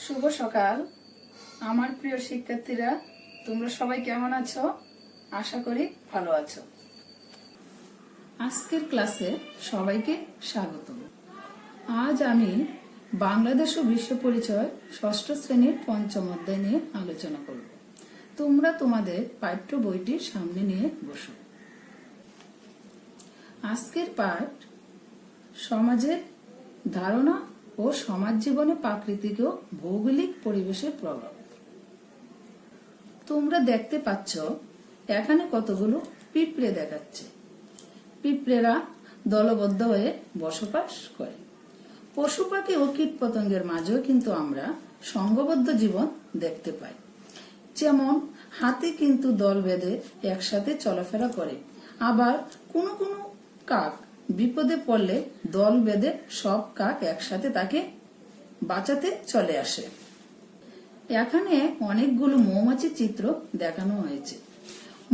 শুভ সকাল আমার প্রিয় শিক্ষার্থীরা, তোমরা সবাই কেমন আছো? আশা করি ভালো আছো। আজকের ক্লাসে সবাইকে স্বাগত। আজ আমি বাংলাদেশ ও বিশ্ব পরিচয় ষষ্ঠ শ্রেণীর পঞ্চম অধ্যায় নিয়ে আলোচনা করব। তোমরা তোমাদের পাঠ্য বইটি সামনে নিয়ে বসো। আজকের পাঠ সমাজের ধারণা ও সমাজ জীবনে প্রাকৃতিক ও ভৌগোলিক পরিবেশের প্রভাব। তোমরা দেখতে পাচ্ছ এখানে কতগুলো পিঁপড়ে দেখাচ্ছে। পিঁপড়েরা দলবদ্ধ হয়ে বসবাস করে। পশু পাখি ও কীট পতঙ্গের মাঝেও কিন্তু আমরা সংঘবদ্ধ জীবন দেখতে পাই। যেমন হাতি কিন্তু দল বেঁধে একসাথে চলাফেরা করে, আবার কোনো কোনো কাক বিপদে পড়লে দল বেঁধে সব কাক একসাথে তাকে বাঁচাতে চলে আসে। এখানে অনেকগুলো মৌমাছির চিত্র দেখানো হয়েছে।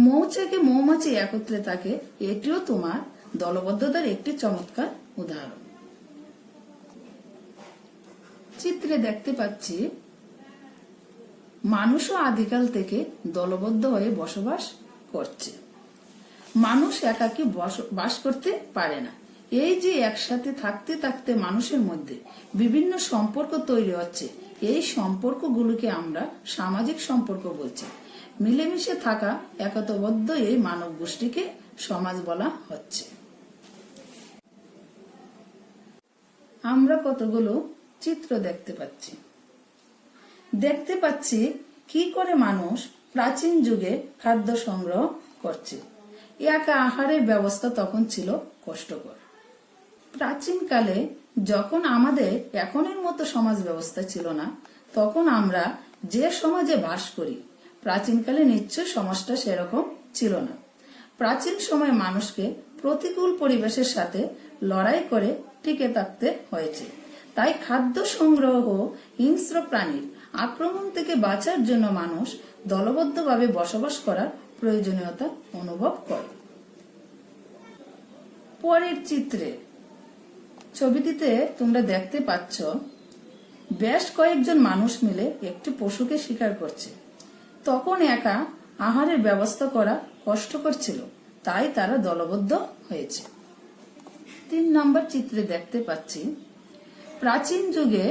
মৌচাকে মৌমাছি একত্রে থাকে, এটিও তোমার দলবদ্ধতার একটি চমৎকার উদাহরণ। চিত্রে দেখতে পাচ্ছি মানুষও আদিকাল থেকে দলবদ্ধ হয়ে বসবাস করছে। মানুষ একাকী বাস করতে পারে না। এই যে একসাথে থাকতে থাকতে মানুষের মধ্যে বিভিন্ন সম্পর্ক তৈরি হচ্ছে, এই সম্পর্কগুলোকে আমরা সামাজিক সম্পর্ক বলছি। মিলেমিশে থাকা একতাবদ্ধ এই মানব গোষ্ঠীকে সমাজ বলা হচ্ছে। আমরা কতগুলো চিত্র দেখতে পাচ্ছি কি করে মানুষ প্রাচীন যুগে খাদ্য সংগ্রহ করছে। একা আহারের ব্যবস্থা তখন ছিল কষ্টকর। প্রাচীনকালে যখন আমাদের এখনের মতো সমাজ ব্যবস্থা ছিল না, তখন আমরা যে সমাজে বাস করি, প্রাচীনকালে নিশ্চয় সমাজটা সেরকম ছিল না। প্রাচীন সময়ে মানুষকে প্রতিকূল পরিবেশের সাথে লড়াই করে টিকে থাকতে হয়েছে। তাই খাদ্য সংগ্রহ ও হিংস্র প্রাণীর আক্রমণ থেকে বাঁচার জন্য মানুষ দলবদ্ধভাবে বসবাস করার প্রয়োজনীয়তা অনুভব করে। পরের চিত্রে ছবিটিতে তোমরা দেখতে পাচ্ছ বেশ কয়েকজন মানুষ মিলে একটি পশুকে শিকার করছে। তখন একা আহারের ব্যবস্থা করা কষ্টকর ছিল, তাই তারা দলবদ্ধ হয়েছে। 3 নম্বর চিত্রে দেখতে পাচ্ছি প্রাচীন যুগে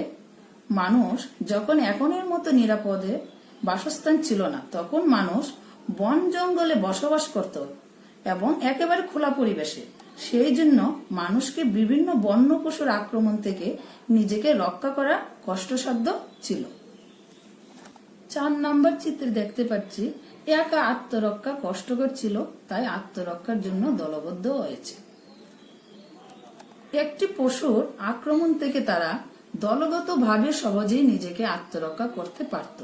মানুষ যখন এখনের মতো নিরাপদে বাসস্থান ছিল না, তখন মানুষ বন জঙ্গলে বসবাস করত এবং একেবারে খোলা পরিবেশে। সেই জন্য মানুষকে বিভিন্ন বন্য পশুর আক্রমণ থেকে নিজেকে রক্ষা করা কষ্টসাধ্য ছিল। 4 নম্বর চিত্রে দেখতে পাচ্ছি একা আত্মরক্ষা কষ্টকর ছিল, তাই আত্মরক্ষার জন্য দলবদ্ধ হয়েছে। একটি পশুর আক্রমণ থেকে তারা দলগতভাবে সহজেই নিজেকে আত্মরক্ষা করতে পারত।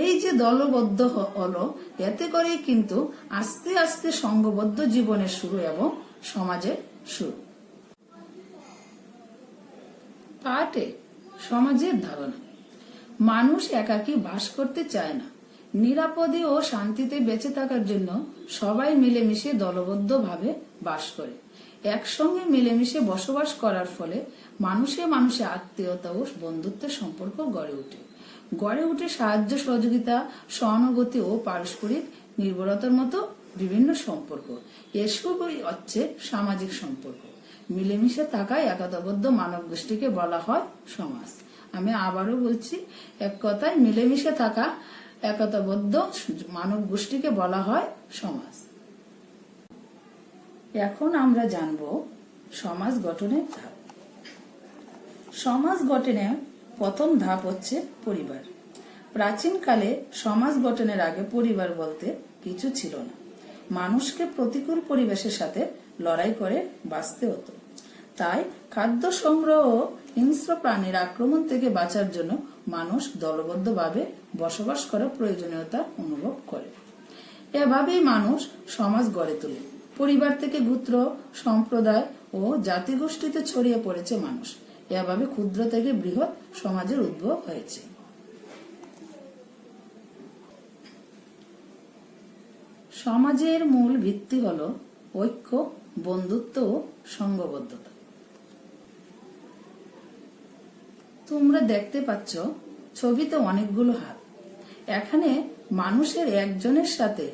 এই যে দলবদ্ধ হলো, এতে করে কিন্তু আস্তে আস্তে সংঘবদ্ধ জীবনের শুরু এবং সমাজের শুরু। পাঠে সমাজের ধারণা। মানুষ একাকী বাস করতে চায় না। নিরাপদে ও শান্তিতে বেঁচে থাকার জন্য সবাই মিলেমিশে দলবদ্ধভাবে বাস করে। একসঙ্গে মিলেমিশে বসবাস করার ফলে মানুষে মানুষে আত্মীয়তা ও বন্ধুত্বের সম্পর্ক গড়ে উঠে সাহায্য সহযোগিতা, সহানুভূতি ও পারস্পরিক নির্ভরতার মতো বিভিন্ন সম্পর্ক। এসবই হচ্ছে সামাজিক সম্পর্ক। মিলেমিশে থাকা একতাবদ্ধ মানব গোষ্ঠীকে বলা হয় সমাজ। আমি আবারও বলছি, এক কথায় মিলেমিশে থাকা একতাবদ্ধ মানব গোষ্ঠীকে বলা হয় সমাজ। এখন আমরা জানব সমাজ গঠনের ধাপ। সমাজ গঠনের প্রথম ধাপ হচ্ছে পরিবার। প্রাচীনকালে সমাজ গঠনের আগে পরিবার বলতে কিছু ছিল না। মানুষকে প্রতিকূল পরিবেশের সাথে লড়াই করে বাঁচতে হতো। তাই খাদ্য সংগ্রহ ও হিংস্র প্রাণীর আক্রমণ থেকে বাঁচার জন্য মানুষ দলবদ্ধভাবে বসবাস করার প্রয়োজনীয়তা অনুভব করে। এভাবেই মানুষ সমাজ গড়ে তোলে। পরিবার থেকে গোত্র, সম্প্রদায় ও জাতিগোষ্ঠীতে ছড়িয়ে পড়েছে মানুষ। এভাবে ক্ষুদ্র থেকে বৃহৎ সমাজের উদ্ভব হয়েছে। সমাজের মূল ভিত্তি হল ঐক্য, বন্ধুত্ব ও সংঘবদ্ধতা। তোমরা দেখতে পাচ্ছ ছবিতে অনেকগুলো হাত। এখানে মানুষের একজনের সাথে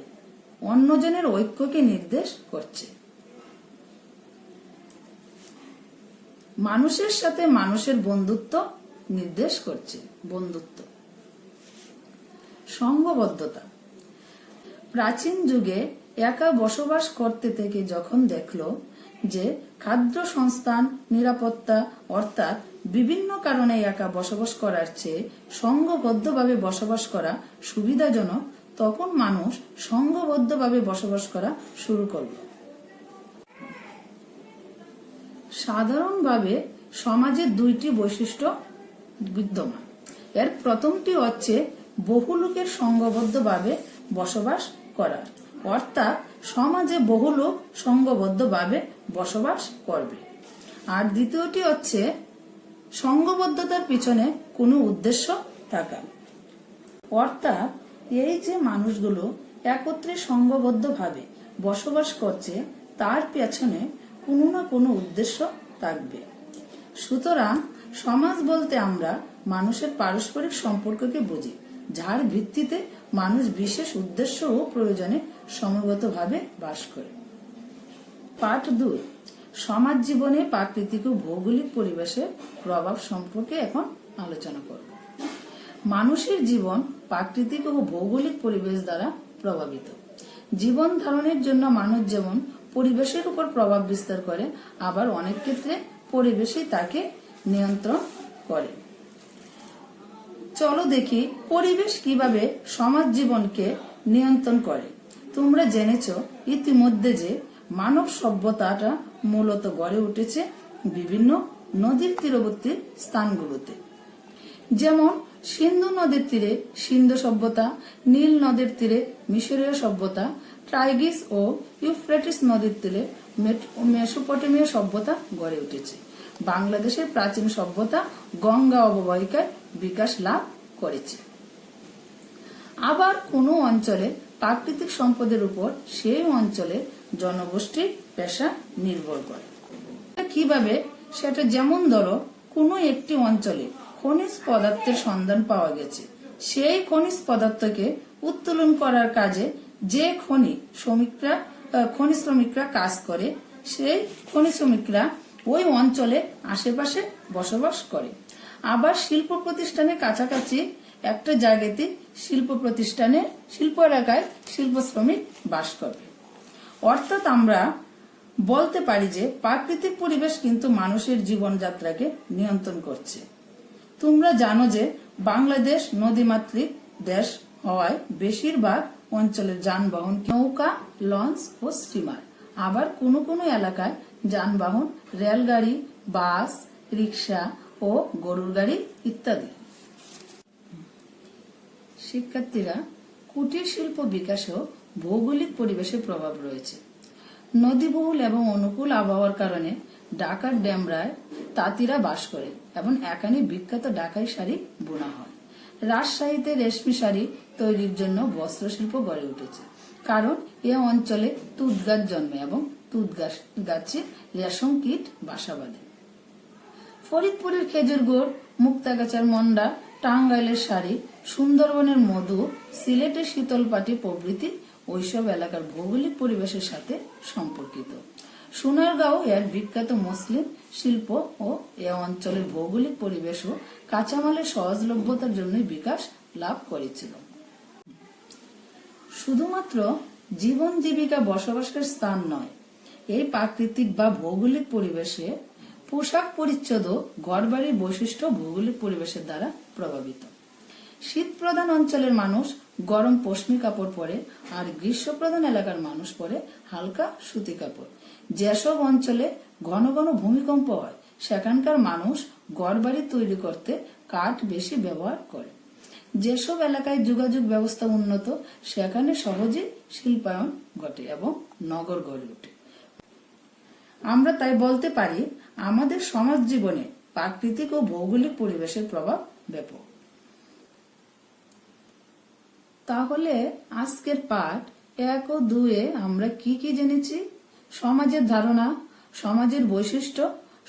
অন্যজনের ঐক্যকে নির্দেশ করছে। মানুষের সাথে মানুষের বন্ধুত্ব নির্দেশ করছে, বন্ধুত্ব। সংঘবদ্ধতা। প্রাচীন যুগে একা বসবাস করতে থেকে যখন দেখলো যে খাদ্য সংস্থান, নিরাপত্তা অর্থাৎ বিভিন্ন কারণে একা বসবাস করার চেয়ে সংঘবদ্ধভাবে বসবাস করা সুবিধাজনক, তখন মানুষ সংঘবদ্ধভাবে বসবাস করা শুরু করলো। সাধারণভাবে সমাজের দুইটি বৈশিষ্ট্য বিদ্যমান। এর প্রথমটি হচ্ছে বহু লোকের সংঘবদ্ধভাবে বসবাস করা, অর্থাৎ সমাজে বহু লোক সংঘবদ্ধভাবে বসবাস করবে। আর দ্বিতীয়টি হচ্ছে সংঘবদ্ধতার পিছনে কোনো উদ্দেশ্য থাকা, অর্থাৎ এই যে মানুষগুলো একত্রে সংঘবদ্ধভাবে বসবাস করছে তার পেছনে কোনো না কোনো উদ্দেশ্য থাকবে। সুতরাং সমাজ বলতে আমরা মানুষের পারস্পরিক সম্পর্ককে বুঝি, যার ভিত্তিতে মানুষ বিশেষ উদ্দেশ্য ও প্রয়োজনে সমবেতভাবে বাস করে। পাঠ 2, সমাজ জীবনে প্রাকৃতিক ও ভৌগোলিক পরিবেশের প্রভাব সম্পর্কে এখন আলোচনা করব। মানুষের জীবন প্রাকৃতিক ও ভৌগোলিক পরিবেশ দ্বারা প্রভাবিত। জীবন ধারণের জন্য মানুষ যেমন পরিবেশের উপর প্রভাব বিস্তার করে, আবার অনেক ক্ষেত্রে পরিবেশই তাকে নিয়ন্ত্রণ করে। চলো দেখি পরিবেশ কিভাবে সমাজ জীবনকে নিয়ন্ত্রণ করে। তোমরা জেনেছ ইতিমধ্যে যে মানব সভ্যতাটা মূলত গড়ে উঠেছে বিভিন্ন নদীর তীরবর্তী স্থানগুলোতে, যেমন সিন্ধু নদীর তীরে সিন্ধু সভ্যতা, নীল নদীর তীরে মিশরীয় সভ্যতা, টাইগ্রিস ও ইউফ্রেটিস নদীর তীরে মেসোপটেমীয় সভ্যতা গড়ে উঠেছে। বাংলাদেশের প্রাচীন সভ্যতা গঙ্গা অববাহিকায় বিকাশ লাভ করেছে। আবার কোনো অঞ্চলে প্রাকৃতিক সম্পদের উপর সেই অঞ্চলের জনগোষ্ঠীর পেশা নির্ভর করে। কিভাবে সেটা, যেমন ধরো কোনো একটি অঞ্চলে খনিজ পদার্থের সন্ধান পাওয়া গেছে, সেই খনিজ পদার্থকে উত্তোলন করার কাজে যে খনি শ্রমিকরা কাজ করে, সেই খনি শ্রমিকরা ওই অঞ্চলে আশেপাশে বসবাস করে। আবার শিল্প প্রতিষ্ঠানের কাছাকাছি একটা জায়গাতে শিল্প এলাকায় শিল্প শ্রমিক বাস করবে। অর্থাৎ আমরা বলতে পারি যে প্রাকৃতিক পরিবেশ কিন্তু মানুষের জীবনযাত্রাকে নিয়ন্ত্রণ করছে। তোমরা জানো যে বাংলাদেশ নদীমাতৃক দেশ হওয়ায় বেশিরভাগ অঞ্চলের যানবাহন নৌকা, লঞ্চ ও স্টিমার। আবার কোনো কোনো এলাকায় যানবাহন রেলগাড়ি, বাস, রিক্সা ও গরুর গাড়ি ইত্যাদি। শিক্ষার্থীরা, কুটির শিল্প বিকাশেও ভৌগোলিক পরিবেশের প্রভাব রয়েছে। নদীবহুল এবং অনুকূল আবহাওয়ার কারণে ঢাকার ডেমরায় তাঁতিরা বাস করে এবং এখানে বিখ্যাত ঢাকাই শাড়ি বোনা হয়। রাজশাহীতে রেশমি শাড়ি তৈরির জন্য বস্ত্রশিল্প গড়ে উঠেছে, কারণ এ অঞ্চলে তুঁত গাছ জন্মে এবং তুঁত গাছে রেশম কীট বাসা বাঁধে। ফরিদপুরের খেজুর গুড়, মুক্তাগাছার মন্ডা, টাঙ্গাইলের শাড়ি, সুন্দরবনের মধু, সিলেটের শীতলপাটি প্রভৃতি ওইসব এলাকার ভৌগোলিক পরিবেশের সাথে সম্পর্কিত। সোনারগাঁও এর বিখ্যাত মুসলিম শিল্প ও এ অঞ্চলের ভৌগোলিক পরিবেশ ও কাঁচামালের সহজলভ্যতার জন্য বিকাশ লাভ করেছিল। শুধুমাত্র জীবন জীবিকা বসবাসের স্থান নয়, এই প্রাকৃতিক বা ভৌগোলিক পরিবেশে পোশাক পরিচ্ছদ ও ঘরবাড়ির বৈশিষ্ট্য ভৌগোলিক পরিবেশের দ্বারা প্রভাবিত। শীত প্রধান অঞ্চলের মানুষ গরম পশমি কাপড় পরে, আর গ্রীষ্ম প্রধান এলাকার মানুষ পরে হালকা সুতি কাপড়। যেসব অঞ্চলে ঘন ঘন ভূমিকম্প হয় সেখানকার মানুষ ঘরবাড়ি তৈরি করতে কাঠ বেশি ব্যবহার করে। যেসব এলাকায় যোগাযোগ ব্যবস্থা উন্নত সেখানে সহজে শিল্পায়ন ঘটে এবং নগর গড়ে ওঠে। আমরা তাই বলতে পারি আমাদের সমাজ জীবনে প্রাকৃতিক ও ভৌগোলিক পরিবেশের প্রভাব ব্যাপক। তাহলে আজকের পাঠ 1 ও 2 আমরা কি কি জেনেছি? সমাজের ধারণা, সমাজের বৈশিষ্ট্য,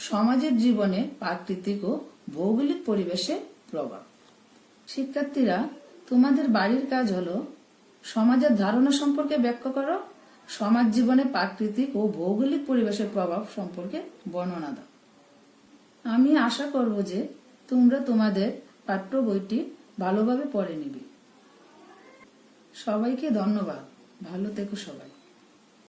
সমাজের জীবনে প্রাকৃতিক ও ভৌগোলিক পরিবেশের প্রভাব। শিক্ষার্থীরা, তোমাদের বাড়ির কাজ হলো সমাজের ধারণা সম্পর্কে ব্যাখ্যা করো, সমাজ জীবনে প্রাকৃতিক ও ভৌগোলিক পরিবেশের প্রভাব সম্পর্কে বর্ণনা দাও। আমি আশা করব যে তোমরা তোমাদের পাঠ্য বইটি ভালোভাবে পড়ে নিবে। সবাইকে ধন্যবাদ। ভালো থেকো সবাই।